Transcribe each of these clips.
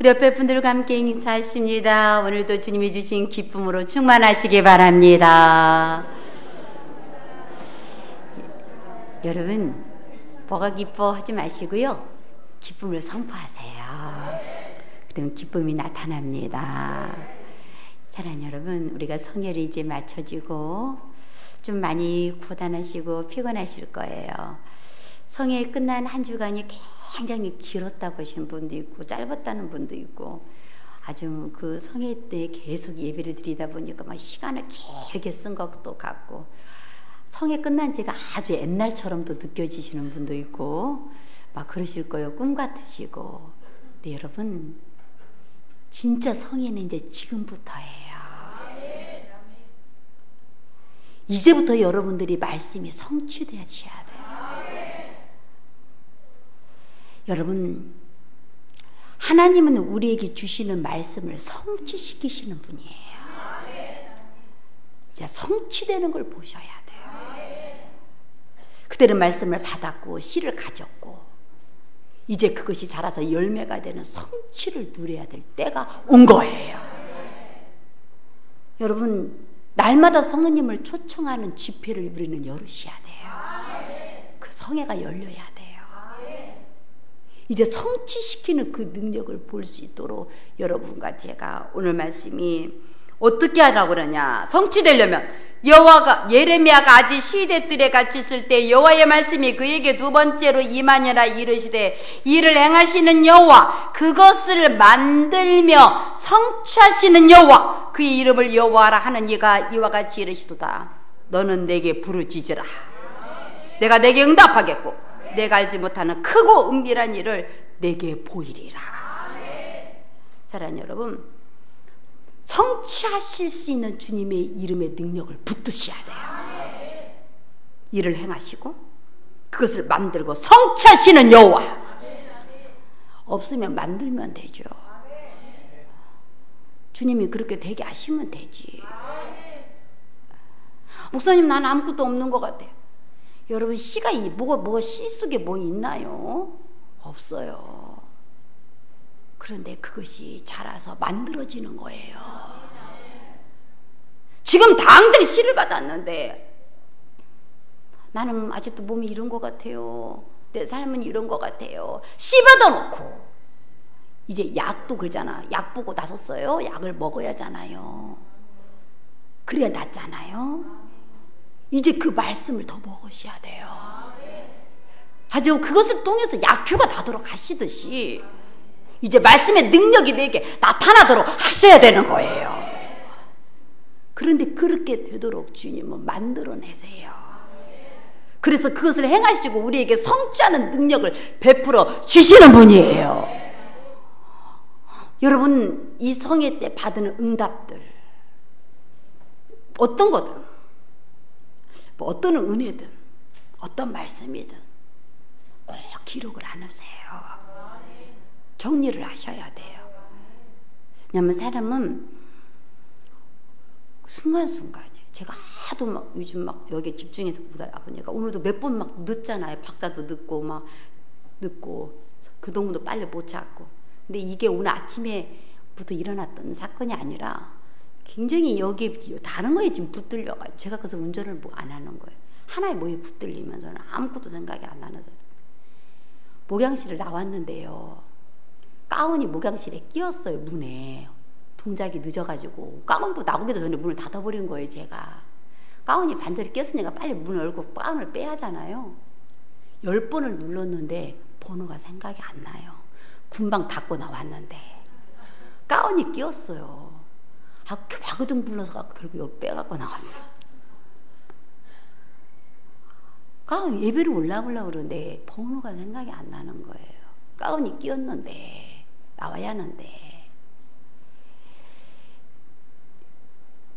우리 옆에 분들과 함께 인사하십니다. 오늘도 주님이 주신 기쁨으로 충만하시기 바랍니다. 여러분, 뭐가 기뻐하지 마시고요, 기쁨을 선포하세요. 그러면 기쁨이 나타납니다. 사랑하는 여러분, 우리가 성혈이 이제 맞춰지고 좀 많이 고단하시고 피곤하실 거예요. 성회 끝난 한 주간이 굉장히 길었다고 하시는 분도 있고 짧았다는 분도 있고, 아주 그 성회 때 계속 예배를 드리다 보니까 막 시간을 길게 쓴 것도 같고, 성회 끝난 지가 아주 옛날처럼도 느껴지시는 분도 있고 막 그러실 거예요. 꿈 같으시고. 근데 여러분, 진짜 성회는 이제 지금부터예요. 이제부터 여러분들이 말씀이 성취되셔야 돼요. 여러분, 하나님은 우리에게 주시는 말씀을 성취시키시는 분이에요. 이제 성취되는 걸 보셔야 돼요. 그때는 말씀을 받았고 씨를 가졌고, 이제 그것이 자라서 열매가 되는 성취를 누려야 될 때가 온 거예요. 여러분, 날마다 성령님을 초청하는 집회를 우리는 열으셔야 돼요. 그 성회가 열려야 돼요. 이제 성취시키는 그 능력을 볼 수 있도록 여러분과 제가 오늘 말씀이 어떻게 하라고 그러냐, 성취되려면 여호와가, 예레미야가 아직 시대 뜰에 갇혀 있을 때 여호와의 말씀이 그에게 두 번째로 임하니라 이르시되, 이를 행하시는 여호와, 그것을 만들며 성취하시는 여호와, 그의 이름을 여호와라 하는 이가 이와 같이 이르시도다. 너는 내게 부르짖으라. 내가 내게 응답하겠고 내가 알지 못하는 크고 은밀한 일을 내게 보이리라. 사랑하는 여러분, 성취하실 수 있는 주님의 이름의 능력을 붙드셔야 돼요. 일을 행하시고 그것을 만들고 성취하시는 여호와. 없으면 만들면 되죠. 주님이 그렇게 되게 하시면 되지. 목사님, 나는 아무것도 없는 것 같아요. 여러분, 씨가 씨 속에 뭐 있나요? 없어요. 그런데 그것이 자라서 만들어지는 거예요. 지금 당장 씨를 받았는데 나는 아직도 몸이 이런 것 같아요. 내 삶은 이런 것 같아요. 씨 받아놓고 이제 약도 그러잖아. 약 보고 나섰어요. 약을 먹어야 하잖아요. 그래야 낫잖아요. 이제 그 말씀을 더 먹으셔야 돼요. 아주 그것을 통해서 약효가 나도록 하시듯이 이제 말씀의 능력이 내게 나타나도록 하셔야 되는 거예요. 그런데 그렇게 되도록 주님은 만들어내세요. 그래서 그것을 행하시고 우리에게 성취하는 능력을 베풀어 주시는 분이에요. 여러분, 이 성회 때 받은 응답들, 어떤 거든, 뭐 어떤 은혜든 어떤 말씀이든 꼭 기록을 안 하세요. 정리를 하셔야 돼요. 왜냐하면 사람은 순간순간이에요. 제가 하도 막 요즘 막 여기에 집중해서 보다 보니까 오늘도 몇 번 막 늦잖아요. 박자도 늦고 막 늦고 교동문도 빨리 못 찾고. 근데 이게 오늘 아침에부터 일어났던 사건이 아니라 굉장히 여기에 다른 거에 지금 붙들려가지고 제가 그래서 운전을 뭐 안 하는 거예요. 하나의 뭐에 붙들리면서는 아무것도 생각이 안 나는 사람. 목양실을 나왔는데요, 가운이 목양실에 끼었어요. 문에 동작이 늦어가지고 가운도 나오기도 전에 문을 닫아버린 거예요. 제가 가운이 반절이 끼었으니까 빨리 문을 열고 가운을 빼야 하잖아요. 10번을 눌렀는데 번호가 생각이 안 나요. 금방 닫고 나왔는데 가운이 끼었어요. 화그등 불러서 결국 여기 빼갖고 나왔어. 가운 예배를 올라오려고 그러는데 번호가 생각이 안 나는 거예요. 가운이 끼었는데 나와야 하는데.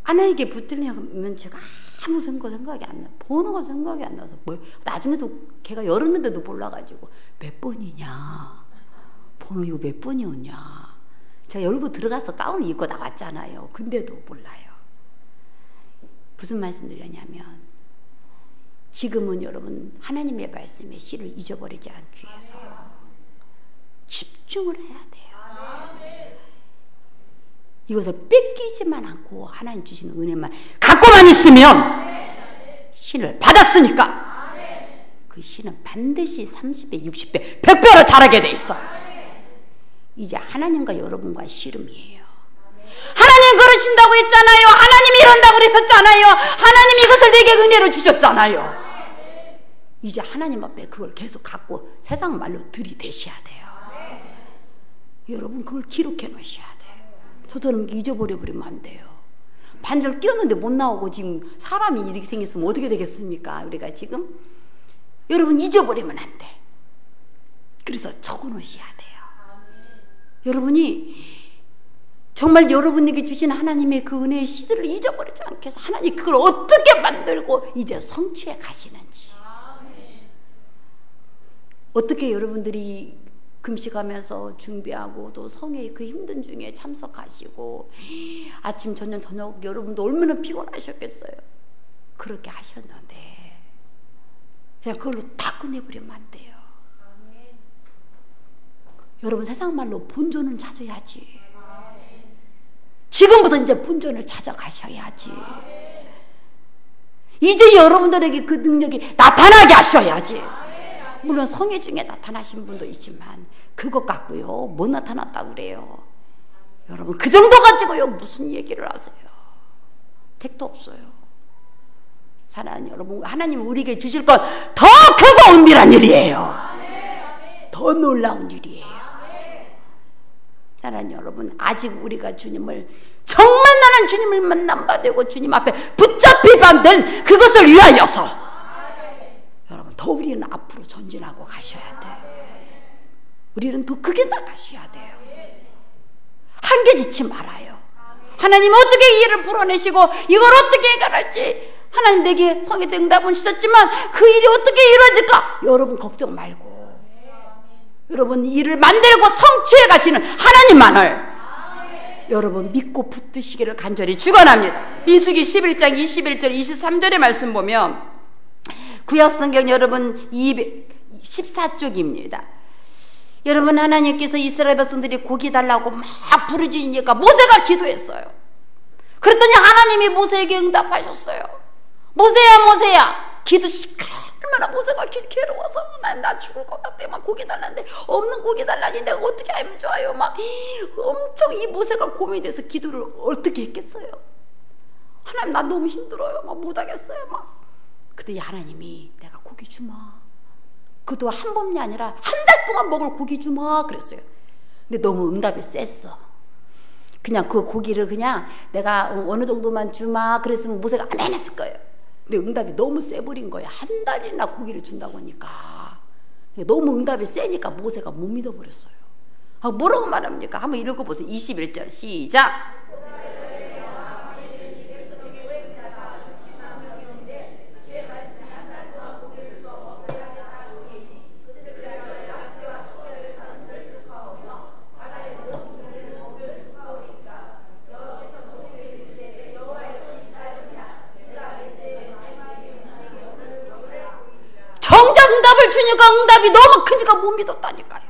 하나에게 붙들려면 제가 아무 생각이 안 나요. 번호가 생각이 안 나서 뭐 나중에도 걔가 열었는데도 몰라가지고 몇 번이냐, 번호 이거 몇 번이었냐. 제가 열고 들어가서 가운을 입고 나왔잖아요. 근데도 몰라요. 무슨 말씀 드렸냐면, 지금은 여러분 하나님의 말씀의 씨를 잊어버리지 않기 위해서 집중을 해야 돼요. 이것을 뺏기지만 않고 하나님 주시는 은혜만 갖고만 있으면 신을 받았으니까 그 신은 반드시 30배, 60배, 100배로 자라게 돼 있어요. 이제 하나님과 여러분과의 씨름이에요. 하나님 그러신다고 했잖아요. 하나님이 이런다고 그랬었잖아요. 하나님 이것을 내게 은혜로 주셨잖아요. 이제 하나님 앞에 그걸 계속 갖고 세상 말로 들이대셔야 돼요. 여러분 그걸 기록해 놓으셔야 돼요. 저처럼 잊어버려 버리면 안 돼요. 반절 끼었는데 못 나오고 지금 사람이 이렇게 생겼으면 어떻게 되겠습니까? 우리가 지금 여러분 잊어버리면 안 돼. 그래서 적어 놓으셔야 돼요. 여러분이 정말 여러분에게 주신 하나님의 그 은혜의 시들을 잊어버리지 않게 해서 하나님 그걸 어떻게 만들고 이제 성취해 가시는지, 어떻게 여러분들이 금식하면서 준비하고 또 성회의 그 힘든 중에 참석하시고 아침 저녁 여러분도 얼마나 피곤하셨겠어요. 그렇게 하셨는데 그냥 그걸로 다 끝내버리면 안 돼요. 여러분 세상 말로 본전을 찾아야지. 지금부터 이제 본전을 찾아가셔야지. 이제 여러분들에게 그 능력이 나타나게 하셔야지. 물론 성회 중에 나타나신 분도 있지만 그것 갖고요 뭐 나타났다고 그래요. 여러분 그 정도 가지고요 무슨 얘기를 하세요. 택도 없어요. 사랑하는 여러분, 하나님 우리에게 주실 건 더 크고 은밀한 일이에요. 더 놀라운 일이에요. 사랑하는 여러분, 아직 우리가 주님을 정말 나는 주님을 만남바 되고 주님 앞에 붙잡히바 된 그것을 위하여서 여러분 더 우리는 앞으로 전진하고 가셔야 돼요. 우리는 더 크게 나가셔야 돼요. 한계짓지 말아요. 하나님 어떻게 이 일을 풀어내시고 이걸 어떻게 해결할지 하나님 내게 성에 응답은 주셨지만 그 일이 어떻게 이루어질까 여러분 걱정 말고 여러분 일을 만들고 성취해 가시는 하나님만을 여러분 믿고 붙드시기를 간절히 축원합니다. 민수기 11장 21절 23절의 말씀 보면 구약성경 여러분 214쪽입니다. 여러분 하나님께서 이스라엘 백성들이 고기 달라고 막 부르짖으니까 모세가 기도했어요. 그랬더니 하나님이 모세에게 응답하셨어요. 모세야 기도 얼마나 모세가 괴로워서 나 죽을 것 같아. 막 고기 달라는데 없는 고기 달라니 내가 어떻게 하면 좋아요. 막 엄청 이 모세가 고민이 돼서 기도를 어떻게 했겠어요. 하나님 나 너무 힘들어요. 막 못하겠어요. 막 그때 하나님이 내가 고기 주마. 그것도 한 번이 아니라 한 달 동안 먹을 고기 주마 그랬어요. 근데 너무 응답이 셌어. 그냥 그 고기를 그냥 내가 어느 정도만 주마 그랬으면 모세가 아멘 했을 거예요. 근데 응답이 너무 세버린 거예요. 한 달이나 고기를 준다고 하니까 너무 응답이 세니까 모세가 못 믿어버렸어요. 뭐라고 말합니까? 한번 읽어보세요. 21절 시작. 정작 응답을 주니까 응답이 너무 크니까 못 믿었다니까요.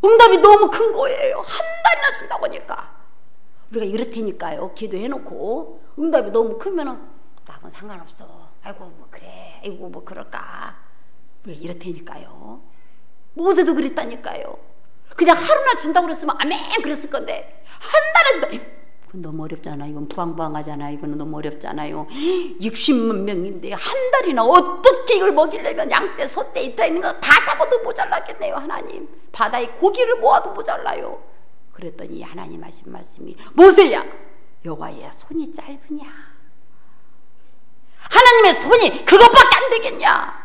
응답이 너무 큰 거예요. 한 달이나 준다고 하니까. 우리가 이렇다니까요. 기도해놓고 응답이 너무 크면은 나하고는 상관없어. 아이고 뭐 그래. 아이고 뭐 그럴까. 우리가 이렇다니까요. 모세도 그랬다니까요. 그냥 하루나 준다고 그랬으면 아멘 그랬을 건데 한 달에 준다. 그건 너무 어렵잖아. 이건 부황부황하잖아. 이거는 너무 어렵잖아요. 60만 명인데 한 달이나 어떻게 이걸 먹이려면 양떼 소떼 이타 있는 거 다 잡아도 모자라겠네요. 하나님 바다에 고기를 모아도 모자라요. 그랬더니 하나님 하신 말씀이 모세야 여호와의 손이 짧으냐. 하나님의 손이 그것밖에 안 되겠냐.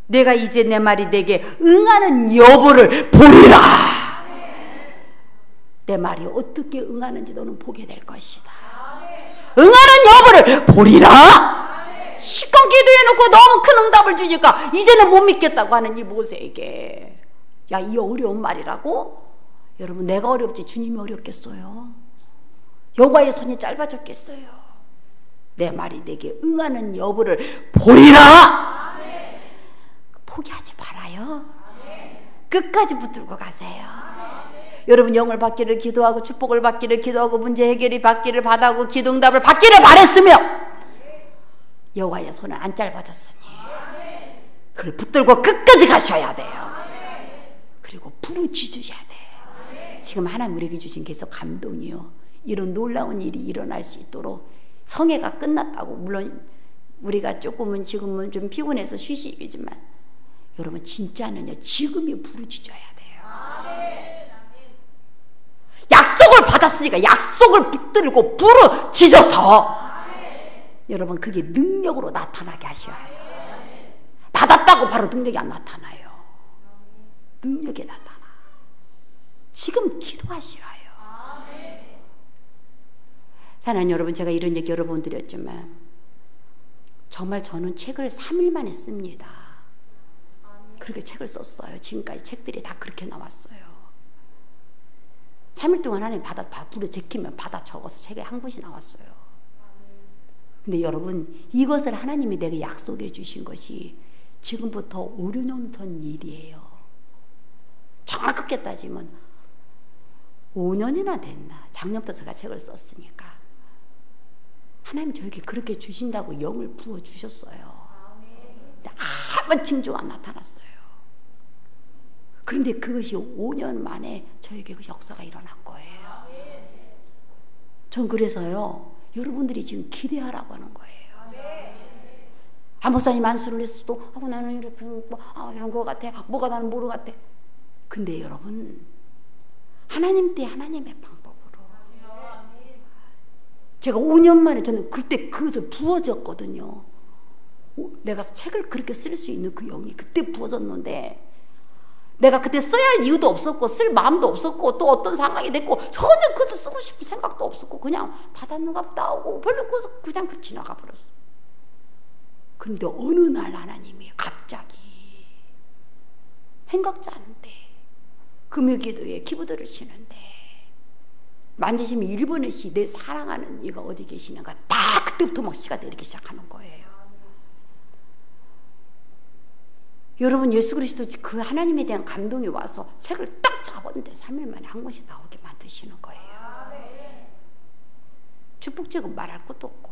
내가 이제 내 말이 내게 응하는 여부를 보리라. 내 말이 어떻게 응하는지 너는 보게 될 것이다. 응하는 여부를 보리라. 시컷 기도해놓고 너무 큰 응답을 주니까 이제는 못 믿겠다고 하는 이 모세에게 야, 이 어려운 말이라고? 여러분 내가 어렵지 주님이 어렵겠어요? 여호와의 손이 짧아졌겠어요? 내 말이 내게 응하는 여부를 보리라. 포기하지 말아요. 끝까지 붙들고 가세요. 여러분 영을 받기를 기도하고 축복을 받기를 기도하고 문제 해결이 받기를 바라고 기도응답을 받기를 바랬으며 여호와의 손은 안 짧아졌으니 그걸 붙들고 끝까지 가셔야 돼요. 그리고 부르짖으셔야 돼요. 지금 하나님 우리에게 주신 계속 감동이요. 이런 놀라운 일이 일어날 수 있도록 성회가 끝났다고 물론 우리가 조금은 지금은 좀 피곤해서 쉬시겠지만 여러분 진짜는요 지금이 부르짖어야 돼요. 약속을 받았으니까 약속을 붙들고 부르짖어서 여러분 그게 능력으로 나타나게 하셔야 해요. 받았다고 바로 능력이 안 나타나요. 능력이 나타나. 지금 기도하셔야 해요. 사랑하는 여러분, 제가 이런 얘기 여러 번 드렸지만 정말 저는 책을 3일 만에 씁니다. 그렇게 책을 썼어요. 지금까지 책들이 다 그렇게 나왔어요. 3일 동안 하나님 불에 제키면 받아 적어서 책에 한 권이 나왔어요. 근데 여러분 이것을 하나님이 내게 약속해 주신 것이 지금부터 5, 6년 전 일이에요. 정말 크게 따지면 5년이나 됐나. 작년부터 제가 책을 썼으니까 하나님 저에게 그렇게 주신다고 영을 부어주셨어요. 근데 아무 징조가 안 나타났어요. 그런데 그것이 5년 만에 저에게 그 역사가 일어난 거예요. 전 그래서요 여러분들이 지금 기대하라고 하는 거예요. 목사님 안수를 했어도 나는 이렇게 이런 거 같아. 뭐가 나는 모르 같아. 근데 여러분 하나님 때 하나님의 방법으로 제가 5년 만에 저는 그때 그것을 부어졌거든요. 내가 책을 그렇게 쓸 수 있는 그 영이 그때 부어졌는데 내가 그때 써야 할 이유도 없었고 쓸 마음도 없었고 또 어떤 상황이 됐고 전혀 그것을 쓰고 싶은 생각도 없었고 그냥 받았는가 보다 하고 별로 그냥 그 지나가 버렸어. 그런데 어느 날 하나님이 갑자기 생각지 않은데 금요기도에 키보드를 치는데 만지시면 1번의 시 내 사랑하는 이가 어디 계시는가 딱 그때부터 막 시가 내리기 시작하는 거예요. 여러분 예수 그리스도 그 하나님에 대한 감동이 와서 책을 딱 잡았는데 3일 만에 한 권씩 나오게 만드시는 거예요. 축복책은 말할 것도 없고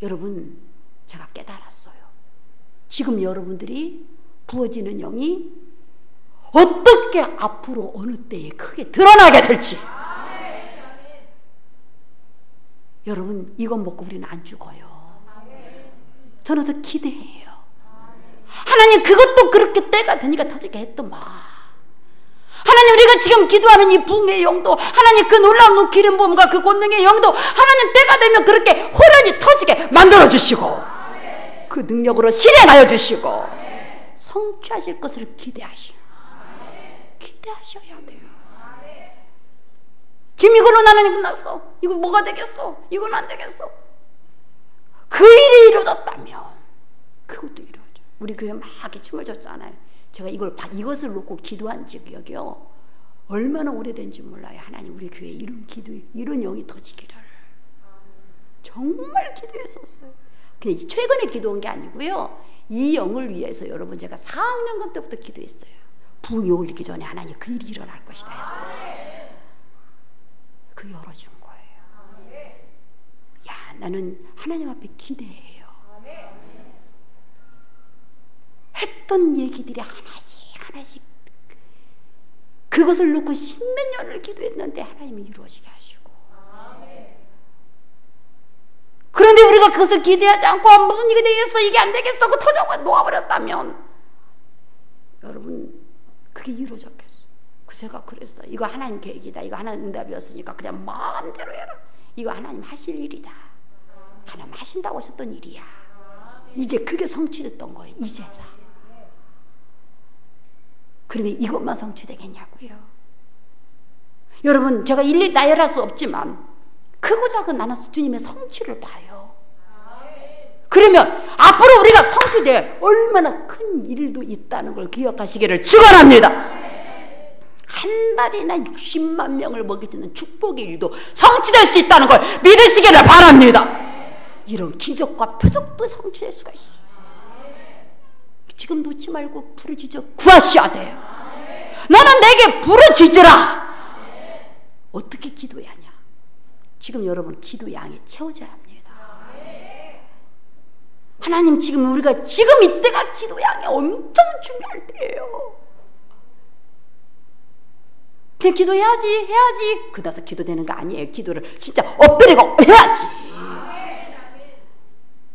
여러분 제가 깨달았어요. 지금 여러분들이 부어지는 영이 어떻게 앞으로 어느 때에 크게 드러나게 될지 여러분 이것 먹고 우리는 안 죽어요. 저는 더 기대해요. 하나님 그것도 그렇게 때가 되니까 터지게 했더만 하나님 우리가 지금 기도하는 이 부흥의 영도 하나님 그 놀라운 기름 부음과 그 권능의 영도 하나님 때가 되면 그렇게 호련히 터지게 만들어 주시고 그 능력으로 실행하여 주시고 성취하실 것을 기대하셔야 돼요. 지금 이걸로 나는 끝났어. 이거 뭐가 되겠어? 이건 안 되겠어. 그 일이 이루어졌다면 그것도 이루어져. 우리 교회 막 춤을 췄잖아요. 제가 이것을 놓고 기도한 적이요 얼마나 오래된지 몰라요. 하나님 우리 교회에 이런 이런 영이 터지기를 정말 기도했었어요. 근데 최근에 기도한 게 아니고요. 이 영을 위해서 여러분 제가 4학년 때부터 기도했어요. 부흥이 올리기 전에 하나님 그 일이 일어날 것이다 해서 그 열어준 거예요. 야 나는 하나님 앞에 기대해요. 했던 얘기들이 하나씩 그것을 놓고 10몇 년을 기도했는데 하나님이 이루어지게 하시고 그런데 우리가 그것을 기대하지 않고 무슨 일이 되겠어 이게 안 되겠어 그 터져가 놓아버렸다면 여러분 그게 이루어졌겠어. 제가 그랬어요. 이거 하나님 계획이다. 이거 하나님 응답이었으니까 그냥 마음대로 해라. 이거 하나님 하실 일이다. 하나님 하신다고 하셨던 일이야. 이제 그게 성취됐던 거예요. 이제서. 그런데 이것만 성취되겠냐고요. 여러분 제가 일일이 나열할 수 없지만 크고 작은 나는 주님의 성취를 봐요. 그러면 앞으로 우리가 성취될 얼마나 큰 일도 있다는 걸 기억하시기를 축원합니다. 한 달이나 60만 명을 먹이는 축복의 일도 성취될 수 있다는 걸 믿으시기를 바랍니다. 이런 기적과 표적도 성취될 수가 있어요. 지금 놓지 말고 부르짖어 구하셔야 돼요. 너는 내게 부르짖으라. 어떻게 기도해야 하냐? 지금 여러분 기도 양이 채워져야 합니다. 하나님, 지금 우리가 지금 이때가 기도 양이 엄청 중요할 때예요. 그냥 기도해야지 그다서 기도되는 거 아니에요. 기도를 진짜 엎드리고 해야지.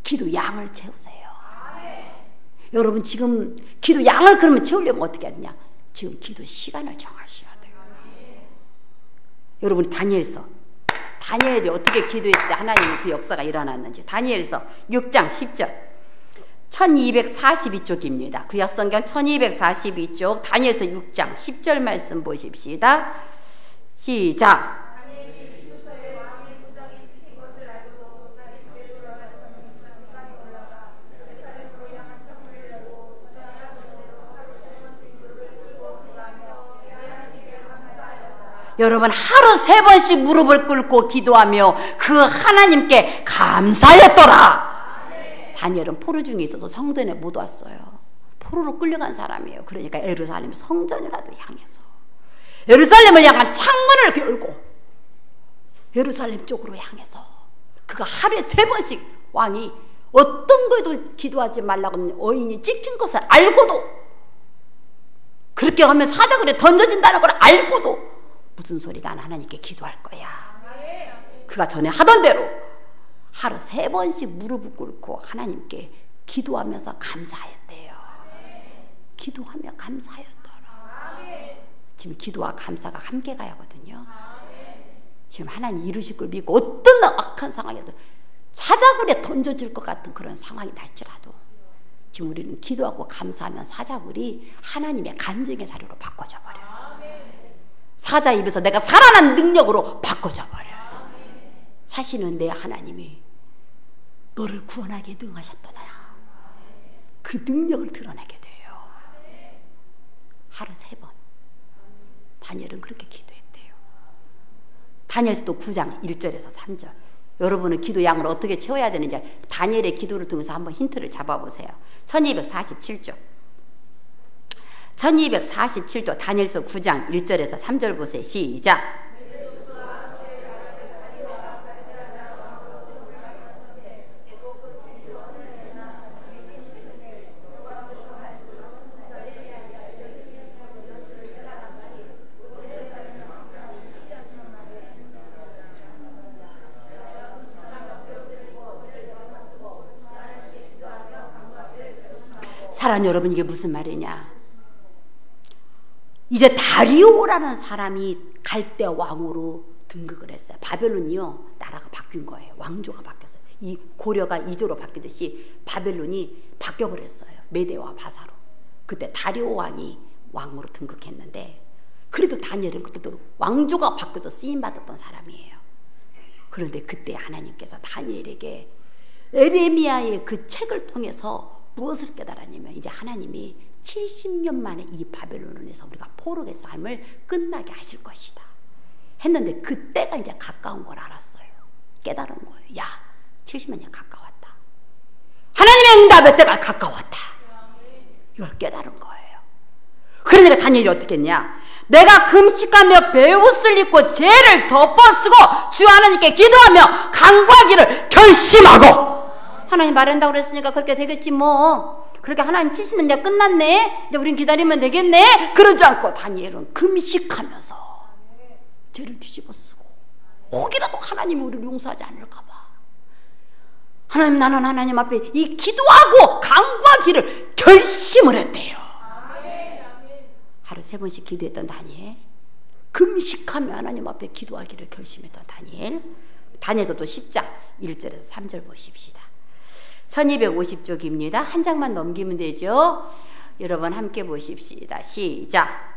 기도 양을 채우세요. 여러분, 지금 기도 양을 그러면 채우려면 어떻게 하느냐? 지금 기도 시간을 정하셔야 돼요. 여러분, 다니엘이 어떻게 기도했을 때 하나님의 그 역사가 일어났는지, 다니엘서 6장 10절 1242쪽입니다. 구약성경 1242쪽 다니엘서 6장 10절 말씀 보십시다. 시작. 여러분, 하루 3번씩 무릎을 꿇고 기도하며 그 하나님께 감사했더라. 다니엘은 포로 중에 있어서 성전에 못 왔어요. 포로로 끌려간 사람이에요. 그러니까 예루살렘 성전이라도 향해서 예루살렘을 향한 창문을 열고 예루살렘 쪽으로 향해서 그가 하루에 3번씩 왕이 어떤 거에도 기도하지 말라고 어인이 찍힌 것을 알고도, 그렇게 하면 사자굴에 던져진다는 걸 알고도 무슨 소리, 나는 하나님께 기도할 거야. 그가 전에 하던 대로 하루 3번씩 무릎을 꿇고 하나님께 기도하면서 감사했대요. 기도하며 감사했더라. 지금 기도와 감사가 함께 가야 하거든요. 지금 하나님 이루실 걸 믿고 어떤 악한 상황에도 사자굴에 던져질 것 같은 그런 상황이 날지라도 지금 우리는 기도하고 감사하면 사자굴이 하나님의 간증의 자료로 바꿔져 버려요. 사자 입에서 내가 살아난 능력으로 바꿔져 버려요. 사실은 내 하나님이 너를 구원하게 능하셨다냐, 그 능력을 드러내게 돼요. 하루 3번 다니엘은 그렇게 기도했대요. 다니엘서도 9장 1절에서 3절. 여러분은 기도 양을 어떻게 채워야 되는지 다니엘의 기도를 통해서 한번 힌트를 잡아보세요. 1247쪽 1247쪽 다니엘서 9장 1절에서 3절 보세요. 시작. 사랑하는 여러분, 이게 무슨 말이냐? 이제 다리오라는 사람이 갈대 왕으로 등극을 했어요. 바벨론이요, 나라가 바뀐 거예요. 왕조가 바뀌었어요. 이 고려가 2조로 바뀌듯이 바벨론이 바뀌어버렸어요. 메대와 바사로. 그때 다리오 왕이 왕으로 등극했는데, 그래도 다니엘은 그때도 왕조가 바뀌어도 쓰임받았던 사람이에요. 그런데 그때 하나님께서 다니엘에게 에레미야의 그 책을 통해서 무엇을 깨달았냐면, 이제 하나님이 70년 만에 이 바벨론에서 우리가 포로의 삶을 끝나게 하실 것이다 했는데, 그때가 이제 가까운 걸 알았어요. 깨달은 거예요. 야, 70년이 가까웠다. 하나님의 응답의 때가 가까웠다. 이걸 깨달은 거예요. 그러니까 다니엘이 어떻게 했냐? 내가 금식하며 베옷을 입고 죄를 덮어쓰고 주 하나님께 기도하며 간구하기를 결심하고, 하나님 말한다고 그랬으니까 그렇게 되겠지 뭐. 그렇게 하나님 70년 끝났네. 근데 우린 기다리면 되겠네. 그러지 않고 다니엘은 금식하면서 죄를 뒤집어쓰고, 혹이라도 하나님이 우리를 용서하지 않을까 봐, 하나님, 나는 하나님 앞에 이 기도하고 간구하기를 결심을 했대요. 하루 3번씩 기도했던 다니엘, 금식하며 하나님 앞에 기도하기를 결심했던 다니엘. 다니엘서도 10장 1절에서 3절 보십시다. 1250쪽입니다. 한 장만 넘기면 되죠. 여러분 함께 보십시다. 시작.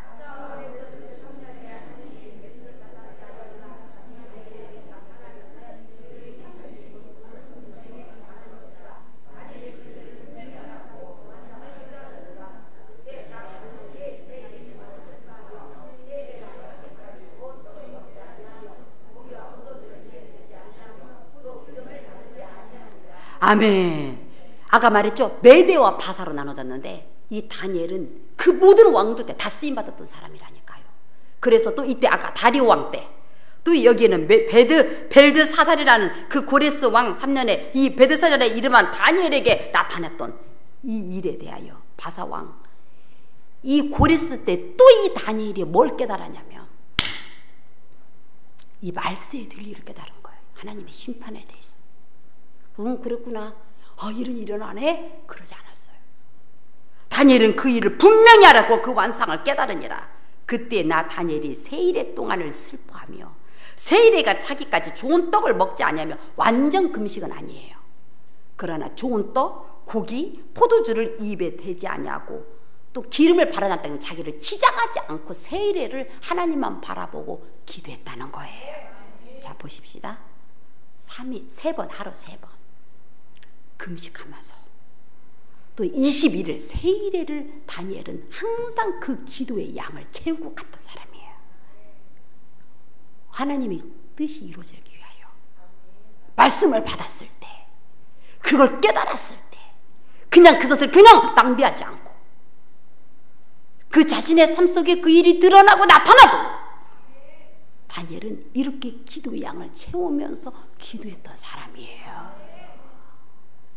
아멘. 아까 말했죠, 메대와 바사로 나눠졌는데 이 다니엘은 그 모든 왕도 때 다 쓰임 받았던 사람이라니까요. 그래서 또 이때 아까 다리오 왕 때 또 여기에는 벨드사살이라는 그 고레스 왕 3년에 이 벨드사살의 이름한 다니엘에게 나타났던 이 일에 대하여 바사 왕 이 고레스 때 또 이 다니엘이 뭘 깨달았냐면 이 말세에 될 일을 깨달은 거예요. 하나님의 심판에 대해서. 그랬구나. 이런 일은 안 해? 그러지 않았어요. 다니엘은 그 일을 분명히 알았고 그 완상을 깨달으니라. 그때 나 다니엘이 세일의 동안을 슬퍼하며 세일에가 자기까지 좋은 떡을 먹지 않으며 완전 금식은 아니에요. 그러나 좋은 떡, 고기, 포도주를 입에 대지 아니하고 또 기름을 바라놨다는 자기를 치장하지 않고 세일에를 하나님만 바라보고 기도했다는 거예요. 자 보십시다. 3번 하루 3번 금식하면서 또 21일 세일에를 다니엘은 항상 그 기도의 양을 채우고 갔던 사람이에요. 하나님의 뜻이 이루어지기 위하여 말씀을 받았을 때 그걸 깨달았을 때 그냥 그것을 그냥 낭비하지 않고 그 자신의 삶 속에 그 일이 드러나고 나타나도 다니엘은 이렇게 기도의 양을 채우면서 기도했던 사람이에요.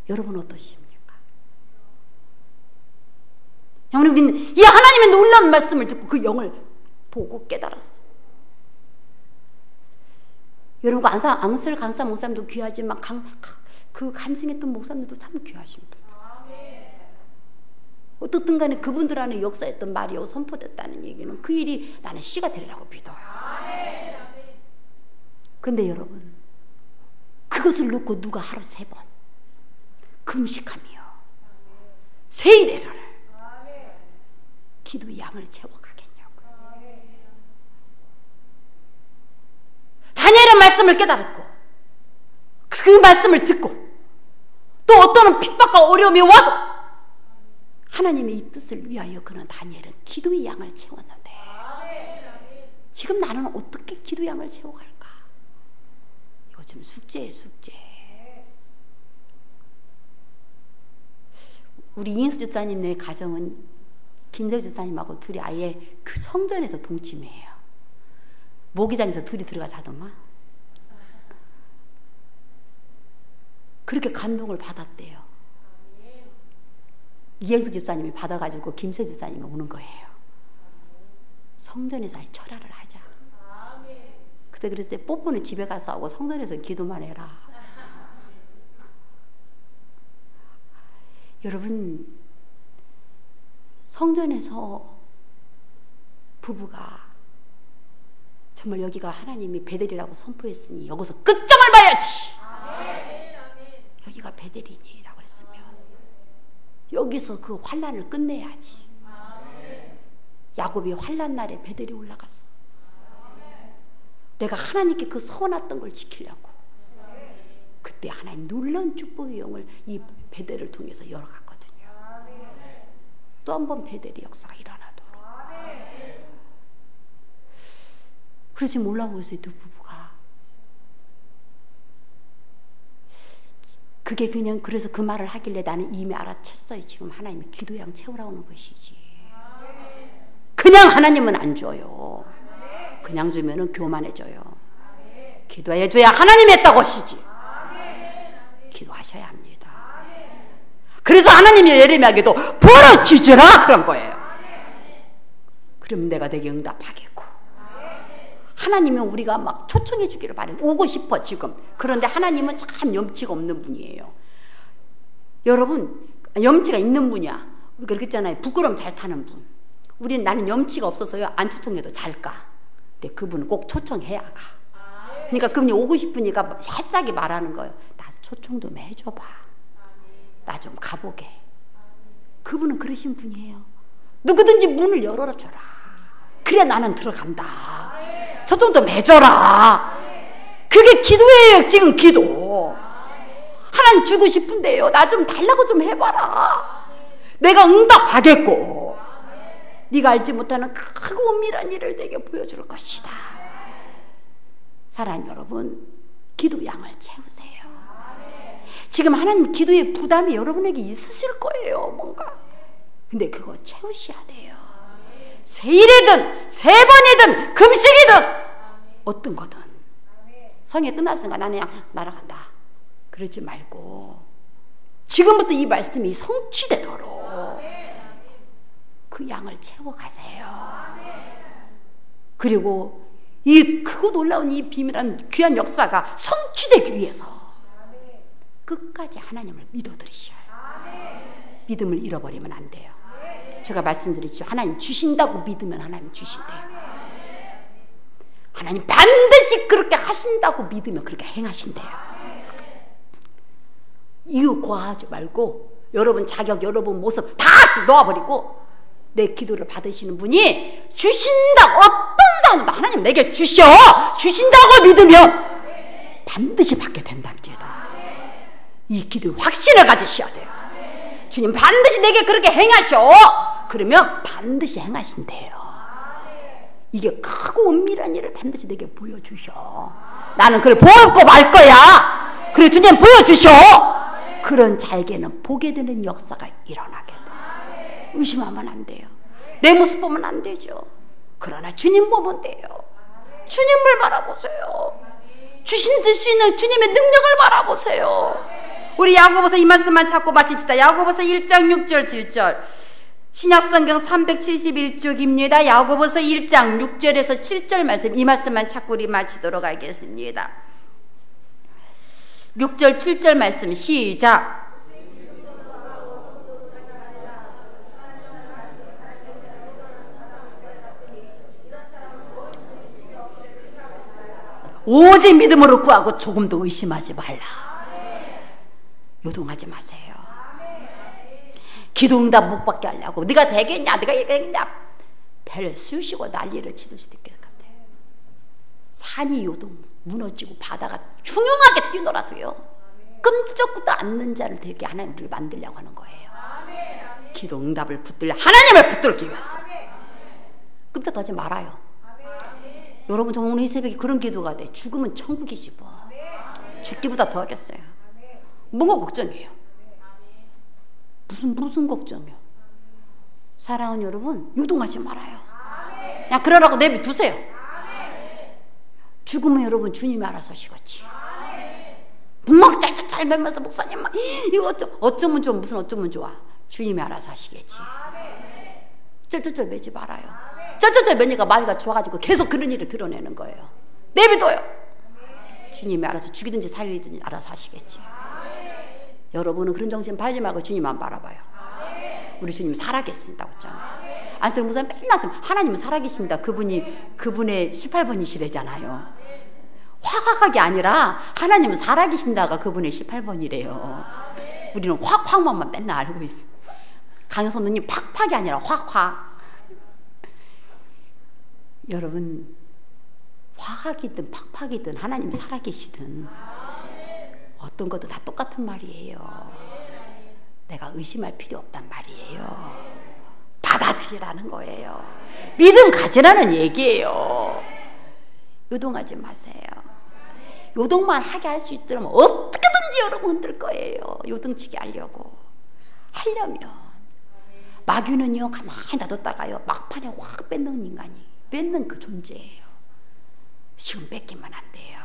여러분 어떠십니까? 우리는 이 하나님의 놀라운 말씀을 듣고 그 영을 보고 깨달았어요. 여러분 앙슬 강사 목사님도 귀하지만 그 간증했던 목사님도 참 귀하십니다. 어떻든 간에 그분들 안에 역사했던 말이 선포됐다는 얘기는 그 일이 나는 씨가 되리라고 믿어요. 근데 여러분 그것을 놓고 누가 하루 3번 금식하며 세일에를 기도의 양을 채워가겠냐고요. 다니엘의 말씀을 깨달았고 그 말씀을 듣고 또 어떤 핍박과 어려움이 와도 하나님의 이 뜻을 위하여 그는 다니엘은 기도의 양을 채웠는데 지금 나는 어떻게 기도의 양을 채워갈까? 이거 좀 숙제예요, 숙제. 우리 이인수 집사님네 가정은 김세우 집사님하고 둘이 아예 그 성전에서 동침해요. 모기장에서 둘이 들어가 자더만. 그렇게 감동을 받았대요. 이행수 집사님이 받아가지고 김세우 집사님이 오는 거예요. 성전에서 철야를 하자. 그때 그랬을 때 뽀뽀는 집에 가서 하고 성전에서 기도만 해라. 여러분 성전에서 부부가 정말 여기가 하나님이 베델이라고 선포했으니 여기서 끝장을 봐야지. 여기가 베델이니라고 했으면 여기서 그 환난을 끝내야지. 야곱이 환난 날에 베델이 올라갔어. 내가 하나님께 그 서원했던 걸 지키려고. 그때 하나님 놀라운 축복의 영을 이 베델을 통해서 열어갔거든요. 또 한 번 베델의 역사가 일어나도록. 그래서 지금 올라오고 있어요, 두 부부가. 그게 그냥 그래서 그 말을 하길래 나는 이미 알아챘어요. 지금 하나님이 기도양 채우라고 하는 것이지. 그냥 하나님은 안 줘요. 그냥 주면은 교만해져요. 기도해줘야 하나님 했다고 하시지. 기도하셔야 합니다. 그래서 하나님이 예레미야에게도 벌어지지라 그런 거예요. 그러면 내가 되게 응답하겠고. 하나님은 우리가 막 초청해 주기를 바래. 오고 싶어 지금. 그런데 하나님은 참 염치가 없는 분이에요. 여러분 염치가 있는 분이야. 우리가 그랬잖아요. 부끄러움 잘 타는 분. 우리는 나는 염치가 없어서요 안 초청해도 잘 가. 근데 그분은 꼭 초청해야 가. 그러니까 그분이 오고 싶으니까 살짝이 말하는 거예요. 나 초청 좀 해줘봐. 나 좀 가보게. 그분은 그러신 분이에요. 누구든지 문을 열어줘라. 그래 나는 들어간다. 초청 좀 해줘라. 그게 기도예요. 지금 기도. 하나님 주고 싶은데요. 나 좀 달라고 좀 해봐라. 내가 응답하겠고 네가 알지 못하는 크고 은밀한 일을 내게 보여줄 것이다. 사랑하는 여러분, 기도 양을 채우세요. 지금 하나님 기도의 부담이 여러분에게 있으실 거예요. 뭔가 근데 그거 채우셔야 돼요. 세 일이든 세 번이든 금식이든 어떤 거든 성회 끝났으니까 나는 그냥 날아간다 그러지 말고 지금부터 이 말씀이 성취되도록 그 양을 채워가세요. 그리고 이 크고 놀라운 이 비밀한 귀한 역사가 성취되기 위해서 끝까지 하나님을 믿어드리셔요. 믿음을 잃어버리면 안 돼요. 제가 말씀드렸죠. 하나님 주신다고 믿으면 하나님 주신대요. 하나님 반드시 그렇게 하신다고 믿으면 그렇게 행하신대요. 이유 고하지 말고 여러분 자격, 여러분 모습 다 놓아버리고 내 기도를 받으시는 분이 주신다고 어떤 상황도 하나님 내게 주신다고 믿으면 반드시 받게 된답니다. 이 기도의 확신을 가지셔야 돼요. 주님 반드시 내게 그렇게 행하셔. 그러면 반드시 행하신대요. 이게 크고 은밀한 일을 반드시 내게 보여주셔. 나는 그걸 보고 말 거야. 그래 주님 보여주셔. 그런 자에게는 보게 되는 역사가 일어나게 돼. 의심하면 안 돼요. 내 모습 보면 안 되죠. 그러나 주님 보면 돼요. 주님을 바라보세요. 주신 수 있는 주님의 능력을 바라보세요. 우리 야고보서 이 말씀만 찾고 마칩시다. 야고보서 1장 6절 7절 신약성경 371쪽입니다. 야고보서 1장 6절에서 7절 말씀, 이 말씀만 찾고 우리 마치도록 하겠습니다. 6절 7절 말씀 시작. 오직 믿음으로 구하고 조금도 의심하지 말라. 요동하지 마세요. 기도 응답 못 받게 하려고 네가 되겠냐 네가 되겠냐 배를 쑤시고 난리를 치듯이 듣게 될 것 같아요. 산이 요동 무너지고 바다가 흉흉하게 뛰놀아도요 끔찍도 않는 자를 되게 하나님을 만들려고 하는 거예요. 기도 응답을 붙들려 하나님을 붙들기 위해서 끔찍하지 말아요. 여러분 저 오늘 이 새벽에 그런 기도가 돼. 죽으면 천국이지 뭐. 죽기보다 더 하겠어요. 뭐가 걱정이에요? 무슨 걱정이요? 사랑하는 여러분 요동하지 말아요. 그냥 그러라고 내비두세요. 죽으면 여러분 주님이 알아서 하시겠지. 막 짤짤 잘 매면서 목사님 막 이거 어쩌면 좋아 무슨 어쩌면 좋아 주님이 알아서 하시겠지. 쩔쩔쩔 매지 말아요. 쩔쩔쩔 매니까 마음이 좋아가지고 계속 그런 일을 드러내는 거예요. 내비둬요. 주님이 알아서 죽이든지 살리든지 알아서 하시겠지. 여러분은 그런 정신 바라지 말고 주님만 바라봐요. 우리 주님 살아계신다고 했잖아요. 안쓰러운 목사님 맨날 하나님은 살아계십니다. 그분의 18번이시래잖아요. 확확하게 아니라 하나님은 살아계신다가 그분의 18번이래요. 우리는 확확만 맨날 알고 있어. 강성도님 팍팍이 아니라 확확. 여러분 확확이든 팍팍이든 하나님 살아계시든 어떤 것도 다 똑같은 말이에요. 내가 의심할 필요 없단 말이에요. 받아들이라는 거예요. 믿음 가지라는 얘기예요. 요동하지 마세요. 요동만 하게 할 수 있도록 어떻게든지 여러분 흔들 거예요. 요동치게 하려면 마귀는요 가만히 놔뒀다가요 막판에 확 뺏는 인간이 뺏는 그 존재예요. 지금 뺏기면 안 돼요.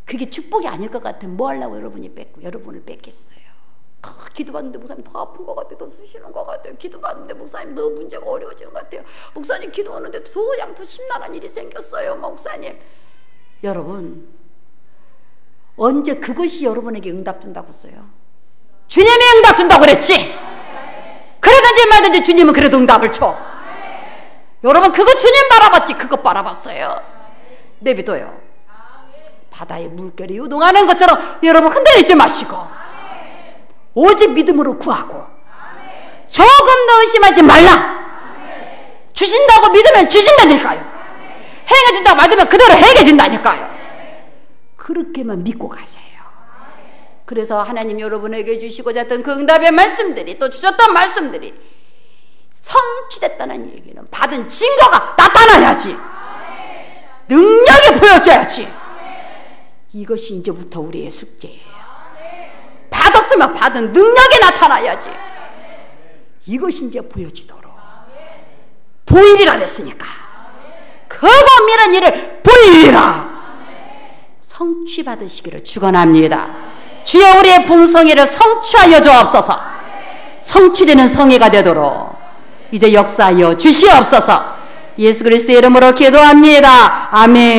그게 축복이 아닐 것 같으면 뭐 하려고 여러분을 뺏겠어요. 기도받는데 목사님 더 아픈 것 같아요. 더 쑤시는 것 같아요. 기도받는데 목사님 더 문제가 어려워지는 것 같아요. 목사님 기도하는데 더 심란한 일이 생겼어요. 목사님 여러분 언제 그것이 여러분에게 응답 준다고 했어요? 주님이 응답 준다고 그랬지. 그러든지 말든지 주님은 그래도 응답을 줘. 여러분 그거 주님 바라봤지 그것 바라봤어요? 내비둬요. 바다의 물결이 요동하는 것처럼 여러분 흔들리지 마시고 오직 믿음으로 구하고 조금 더 의심하지 말라. 주신다고 믿으면 주신다니까요. 행해준다고 믿으면 그대로 행해준다니까요. 그렇게만 믿고 가세요. 그래서 하나님 여러분에게 주시고자 했던 그 응답의 말씀들이 또 주셨던 말씀들이 성취됐다는 얘기는 받은 증거가 나타나야지. 능력이 보여져야지. 이것이 이제부터 우리의 숙제예요. 받았으면 받은 능력이 나타나야지. 이것이 이제 보여지도록 보이리라 그랬으니까 크고 미는 일을 보이리라 성취 받으시기를 축원합니다. 주여 우리의 풍성이를 성취하여 주옵소서. 성취되는 성회가 되도록 이제 역사하여 주시옵소서. 예수 그리스도의 이름으로 기도합니다. 아멘.